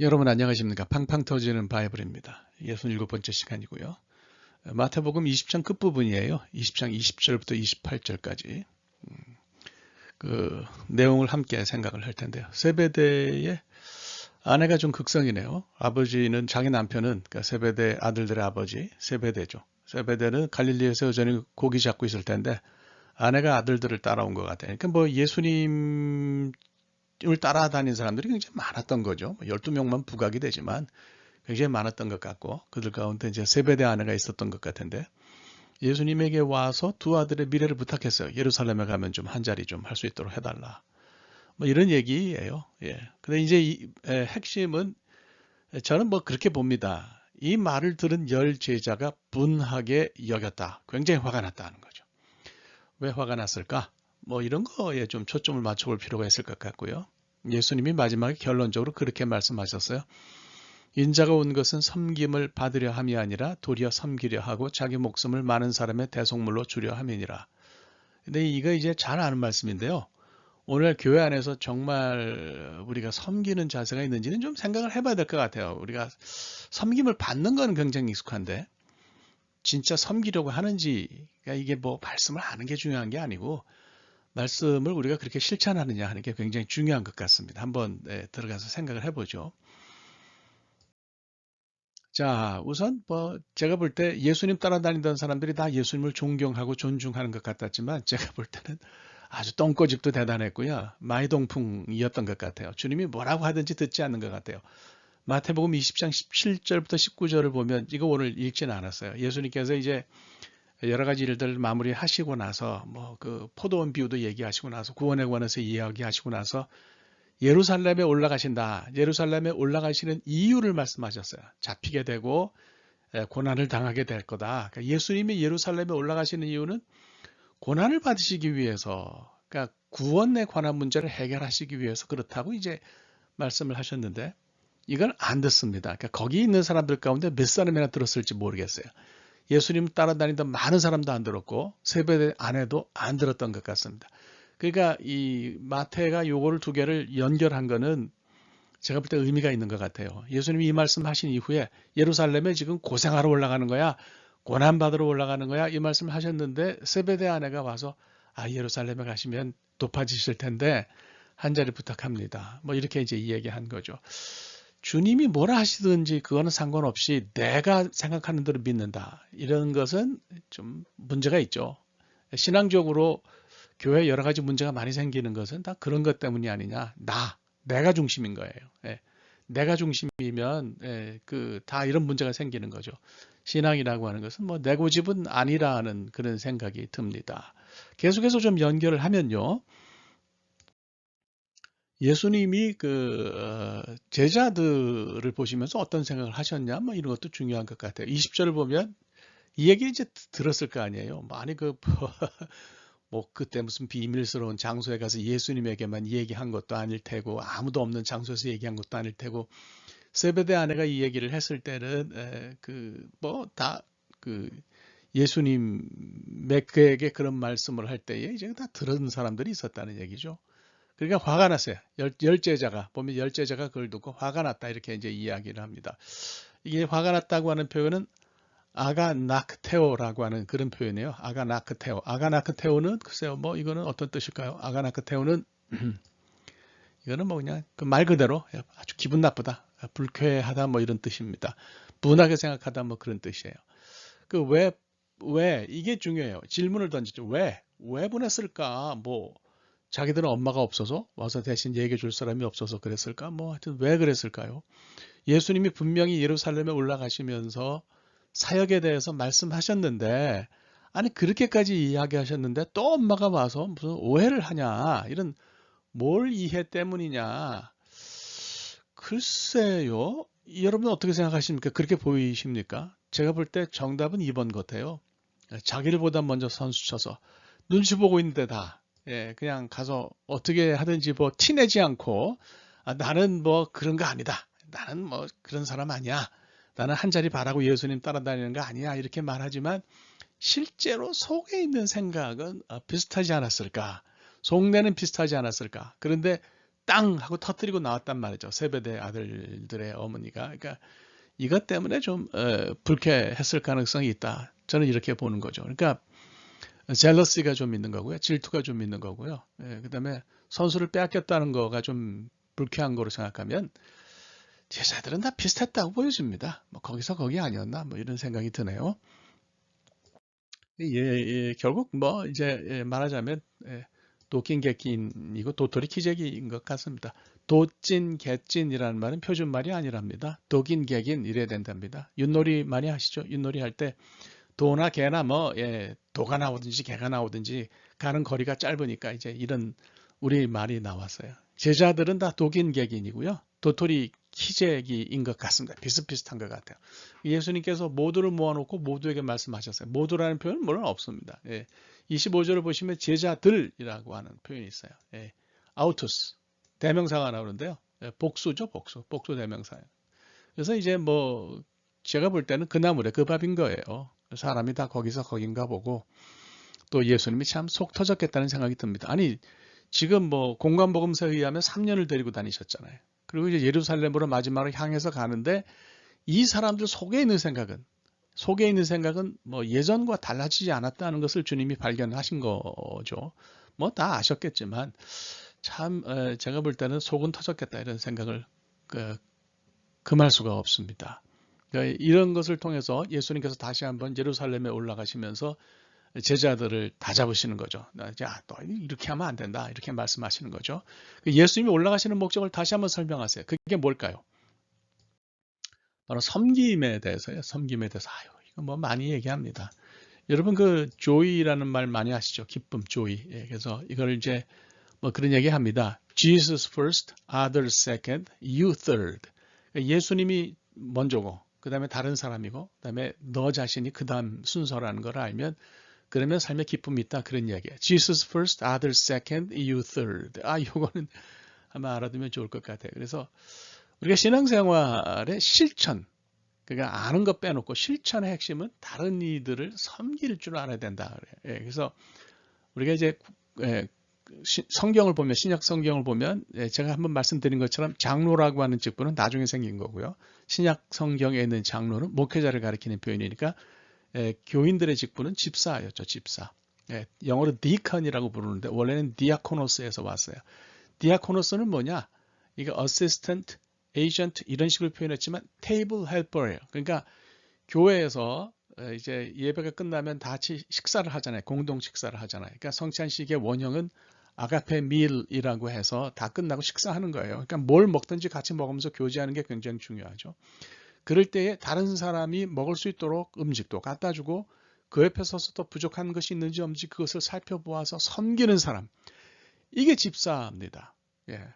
여러분 안녕하십니까? 팡팡 터지는 바이블입니다. 67번째 시간이고요. 마태복음 20장 끝부분이에요. 20장 20절부터 28절까지 그 내용을 함께 생각을 할 텐데요. 세베대의 아내가 좀 극성이네요. 아버지는 자기 남편은 그러니까 세베대 아들들의 아버지 세베대죠. 세베대는 갈릴리에서 여전히 고기 잡고 있을 텐데 아내가 아들들을 따라온 것 같아요. 그러니까 뭐 예수님을 따라다닌 사람들이 굉장히 많았던 거죠. 12명만 부각이 되지만 굉장히 많았던 것 같고 그들 가운데 이제 세베대 아내가 있었던 것 같은데 예수님에게 와서 두 아들의 미래를 부탁했어요. 예루살렘에 가면 좀 한 자리 좀 할 수 있도록 해달라. 뭐 이런 얘기예요. 예. 근데 이제 핵심은 저는 뭐 그렇게 봅니다. 이 말을 들은 열 제자가 분하게 여겼다. 굉장히 화가 났다는 거죠. 왜 화가 났을까? 뭐 이런 거에 좀 초점을 맞춰볼 필요가 있을 것 같고요. 예수님이 마지막에 결론적으로 그렇게 말씀하셨어요. 인자가 온 것은 섬김을 받으려 함이 아니라 도리어 섬기려 하고 자기 목숨을 많은 사람의 대속물로 주려 함이니라. 근데 이거 이제 잘 아는 말씀인데요. 오늘 교회 안에서 정말 우리가 섬기는 자세가 있는지는 좀 생각을 해봐야 될 것 같아요. 우리가 섬김을 받는 건 굉장히 익숙한데 진짜 섬기려고 하는지 이게 뭐 말씀을 아는 게 중요한 게 아니고 말씀을 우리가 그렇게 실천하느냐 하는 게 굉장히 중요한 것 같습니다. 한번 들어가서 생각을 해보죠. 자, 우선 뭐 제가 볼 때 예수님 따라다니던 사람들이 다 예수님을 존경하고 존중하는 것 같았지만 제가 볼 때는 아주 똥꼬집도 대단했고요. 마이동풍이었던 것 같아요. 주님이 뭐라고 하든지 듣지 않는 것 같아요. 마태복음 20장 17절부터 19절을 보면 이거 오늘 읽지는 않았어요. 예수님께서 이제 여러 가지 일들을 마무리하시고 나서 뭐 그 포도원 비유도 얘기하시고 나서 구원에 관해서 이야기하시고 나서 예루살렘에 올라가신다. 예루살렘에 올라가시는 이유를 말씀하셨어요. 잡히게 되고 고난을 당하게 될 거다. 그러니까 예수님이 예루살렘에 올라가시는 이유는 고난을 받으시기 위해서, 그러니까 구원에 관한 문제를 해결하시기 위해서 그렇다고 이제 말씀을 하셨는데 이건 안 듣습니다. 그러니까 거기 있는 사람들 가운데 몇 사람이나 들었을지 모르겠어요. 예수님 따라다니던 많은 사람도 안 들었고 세배대 안에도 안 들었던 것 같습니다. 그러니까 이 마태가 요거를 두 개를 연결한 거는 제가 볼 때 의미가 있는 것 같아요. 예수님이 이 말씀 하신 이후에 예루살렘에 지금 고생하러 올라가는 거야. 고난받으러 올라가는 거야. 이 말씀을 하셨는데 세베대 아내가 와서 예루살렘에 가시면 높아지실 텐데 한 자리 부탁합니다. 뭐 이렇게 이제 이야기한 거죠. 주님이 뭐라 하시든지 그거는 상관없이 내가 생각하는 대로 믿는다. 이런 것은 좀 문제가 있죠. 신앙적으로 교회에 여러 가지 문제가 많이 생기는 것은 다 그런 것 때문이 아니냐. 내가 중심인 거예요. 예. 내가 중심이면 다 이런 문제가 생기는 거죠. 신앙이라고 하는 것은 뭐 내 고집은 아니라는 그런 생각이 듭니다. 계속해서 좀 연결을 하면요. 예수님이 제자들을 보시면서 어떤 생각을 하셨냐, 뭐 이런 것도 중요한 것 같아요. 20절을 보면 이 얘기 이제 들었을 거 아니에요. 많이 뭐 그때 무슨 비밀스러운 장소에 가서 예수님에게만 얘기한 것도 아닐 테고 아무도 없는 장소에서 얘기한 것도 아닐 테고 세베대 아내가 이 얘기를 했을 때는 뭐다그 예수님에게 그런 말씀을 할 때에 이제 다 들은 사람들이 있었다는 얘기죠. 그러니까 화가 났어요. 열제자가 보면 열제자가 그걸 듣고 화가 났다 이렇게 이제 이야기를 합니다. 이게 화가 났다고 하는 표현은 아가나크테오라고 하는 그런 표현이에요. 아가나크테오. 아가나크테오는 글쎄요, 뭐 이거는 어떤 뜻일까요? 아가나크테오는 이거는 뭐 그냥 그 말 그대로 아주 기분 나쁘다, 불쾌하다 뭐 이런 뜻입니다. 분하게 생각하다 뭐 그런 뜻이에요. 그 왜 이게 중요해요. 질문을 던지죠. 왜 보냈을까? 뭐 자기들은 엄마가 없어서 와서 대신 얘기해 줄 사람이 없어서 그랬을까? 뭐 하여튼 왜 그랬을까요? 예수님이 분명히 예루살렘에 올라가시면서 사역에 대해서 말씀하셨는데 아니 그렇게까지 이야기하셨는데 또 엄마가 와서 무슨 오해를 하냐 이런 뭘 이해 때문이냐 글쎄요 여러분 어떻게 생각하십니까? 그렇게 보이십니까? 제가 볼 때 정답은 2번 같아요. 자기를 보다 먼저 선수 쳐서 눈치 보고 있는데 그냥 가서 어떻게 하든지 뭐 티내지 않고 나는 뭐 그런 거 아니다. 나는 뭐 그런 사람 아니야. 나는 한 자리 바라고 예수님 따라다니는 거 아니야. 이렇게 말하지만 실제로 속에 있는 생각은 비슷하지 않았을까? 속내는 비슷하지 않았을까? 그런데 땅 하고 터뜨리고 나왔단 말이죠. 세베대 아들들의 어머니가. 그러니까 이것 때문에 좀 불쾌했을 가능성이 있다. 저는 이렇게 보는 거죠. 그러니까 젤러시가 좀 있는 거고요. 질투가 좀 있는 거고요. 그다음에 선수를 빼앗겼다는 거가 좀 불쾌한 거로 생각하면 제자들은 다 비슷했다고 보여집니다. 뭐 거기서 거기 아니었나 뭐 이런 생각이 드네요. 결국 뭐 이제 말하자면 도낀 객긴이고 도토리 키재기인 것 같습니다. 도찐 개찐이라는 말은 표준말이 아니랍니다. 도긴 개긴 이래야 된답니다. 윷놀이 많이 하시죠? 윷놀이 할 때 도나 개나 뭐 도가 나오든지 개가 나오든지 가는 거리가 짧으니까 이제 이런 우리 말이 나왔어요. 제자들은 다 독인 객인이고요. 도토리 키재기인 것 같습니다. 비슷비슷한 것 같아요. 예수님께서 모두를 모아놓고 모두에게 말씀하셨어요. 모두라는 표현은 물론 없습니다. 25절을 보시면 제자들이라고 하는 표현이 있어요. 아우투스, 대명사가 나오는데요. 복수죠, 복수. 복수 대명사예요. 그래서 이제 뭐 제가 볼 때는 그 나물에 그 밥인 거예요. 사람이 다 거기서 거긴가 보고 또 예수님이 참 속 터졌겠다는 생각이 듭니다. 아니 지금 뭐 공관복음서에 의하면 3년을 데리고 다니셨잖아요. 그리고 이제 예루살렘으로 마지막으로 향해서 가는데 이 사람들 속에 있는 생각은 뭐 예전과 달라지지 않았다는 것을 주님이 발견하신 거죠. 뭐 다 아셨겠지만 참 제가 볼 때는 속은 터졌겠다 이런 생각을 금할 수가 없습니다. 그러니까 이런 것을 통해서 예수님께서 다시 한번 예루살렘에 올라가시면서 제자들을 다잡으시는 거죠. 야, 너 이렇게 하면 안 된다. 이렇게 말씀하시는 거죠. 예수님이 올라가시는 목적을 다시 한번 설명하세요. 그게 뭘까요? 바로 섬김에 대해서요. 섬김에 대해서. 아유, 이거 뭐 많이 얘기합니다. 여러분 그 조이라는 말 많이 아시죠? 기쁨, 조이. 그래서 이걸 이제 뭐 그런 얘기 합니다. Jesus first, others second, you third. 예수님이 먼저고, 그 다음에 다른 사람이고, 그 다음에 너 자신이 그 다음 순서라는 걸 알면 그러면 삶에 기쁨이 있다 그런 이야기예요. Jesus first, others second, you third. 이거는 아마 알아두면 좋을 것 같아요. 그래서 우리가 신앙생활의 실천, 그러니까 아는 것 빼놓고 실천의 핵심은 다른 이들을 섬길 줄 알아야 된다. 그래서 우리가 이제 성경을 보면 신약 성경을 보면 제가 한번 말씀드린 것처럼 장로라고 하는 직분은 나중에 생긴 거고요. 신약 성경에 있는 장로는 목회자를 가리키는 표현이니까 교인들의 직분은 집사였죠. 집사. 영어로 디컨이라고 부르는데 원래는 디아코노스에서 왔어요. 디아코노스는 뭐냐? 이게 어시스턴트, 에이전트 이런 식으로 표현했지만 테이블 헬퍼예요. 그러니까 교회에서 이제 예배가 끝나면 다 같이 식사를 하잖아요. 공동 식사를 하잖아요. 그러니까 성찬식의 원형은 아가페 밀이라고 해서 다 끝나고 식사하는 거예요. 그러니까 뭘 먹든지 같이 먹으면서 교제하는 게 굉장히 중요하죠. 그럴 때에 다른 사람이 먹을 수 있도록 음식도 갖다 주고 그 옆에 서서 또 부족한 것이 있는지 없는지 그것을 살펴보아서 섬기는 사람. 이게 집사입니다.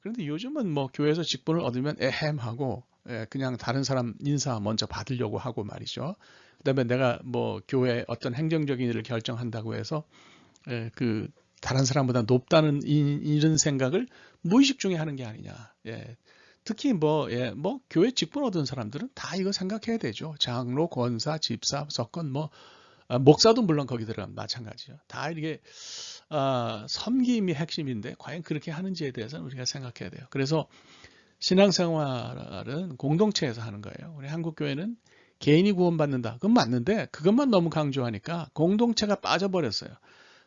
그런데 요즘은 뭐 교회에서 직분을 얻으면 에헴하고 그냥 다른 사람 인사 먼저 받으려고 하고 말이죠. 그다음에 내가 뭐 교회 어떤 행정적인 일을 결정한다고 해서 그 다른 사람보다 높다는 이런 생각을 무의식 중에 하는 게 아니냐. 특히 뭐 교회 직분 얻은 사람들은 다 이거 생각해야 되죠. 장로, 권사, 집사, 석권, 뭐 목사도 물론 거기 들어가면 마찬가지죠. 다 이게 섬김이 핵심인데 과연 그렇게 하는지에 대해서는 우리가 생각해야 돼요. 그래서 신앙생활은 공동체에서 하는 거예요. 우리 한국 교회는 개인이 구원받는다. 그건 맞는데 그것만 너무 강조하니까 공동체가 빠져버렸어요.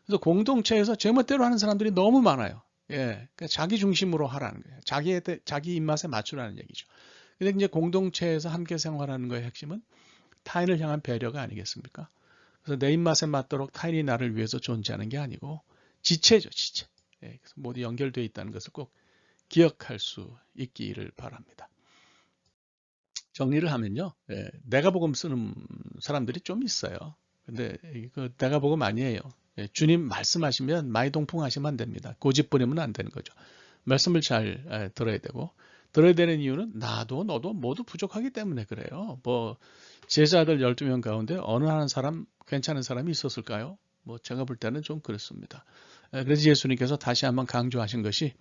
그래서 공동체에서 제멋대로 하는 사람들이 너무 많아요. 그러니까 자기 중심으로 하라는 거예요. 자기 입맛에 맞추라는 얘기죠. 근데 이제 공동체에서 함께 생활하는 거의 핵심은 타인을 향한 배려가 아니겠습니까? 그래서 내 입맛에 맞도록 타인이 나를 위해서 존재하는 게 아니고 지체죠, 지체. 그래서 모두 연결되어 있다는 것을 꼭 기억할 수 있기를 바랍니다. 정리를 하면요, 내가 복음 쓰는 사람들이 좀 있어요. 근데 이거 내가 복음 아니에요. 주님 말씀하시면 마이동풍하시면 안 됩니다. 고집 부리면 안 되는 거죠. 말씀을 잘 들어야 되고 들어야 되는 이유는 나도 너도 모두 부족하기 때문에 그래요. 뭐 제자들 12명 가운데 어느 한 사람 괜찮은 사람이 있었을까요? 뭐 제가 볼 때는 좀 그렇습니다. 그래서 예수님께서 다시 한번 강조하신 것이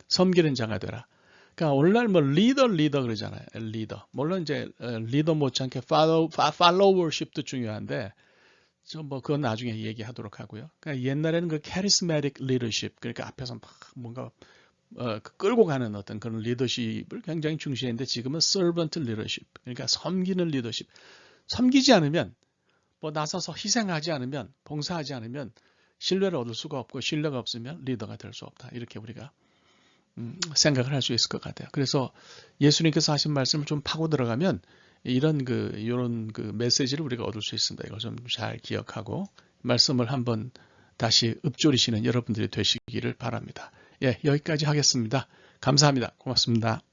섬기는 자가 되라. 그러니까 오늘날 뭐 리더 그러잖아요. 리더. 물론 이제 리더 못지않게 팔로워십도 중요한데 좀 뭐 그건 나중에 얘기하도록 하고요. 그러니까 옛날에는 그 charismatic leadership 그러니까 앞에서 막 뭔가 끌고 가는 어떤 그런 리더십을 굉장히 중시했는데 지금은 servant leadership, 그러니까 섬기는 리더십. 섬기지 않으면 뭐 나서서 희생하지 않으면 봉사하지 않으면 신뢰를 얻을 수가 없고 신뢰가 없으면 리더가 될 수 없다. 이렇게 우리가 생각을 할 수 있을 것 같아요. 그래서 예수님께서 하신 말씀을 좀 파고 들어가면 이런 그 메시지를 우리가 얻을 수 있습니다. 이걸 좀 잘 기억하고 말씀을 한번 다시 읊조리시는 여러분들이 되시기를 바랍니다. 예, 여기까지 하겠습니다. 감사합니다. 고맙습니다.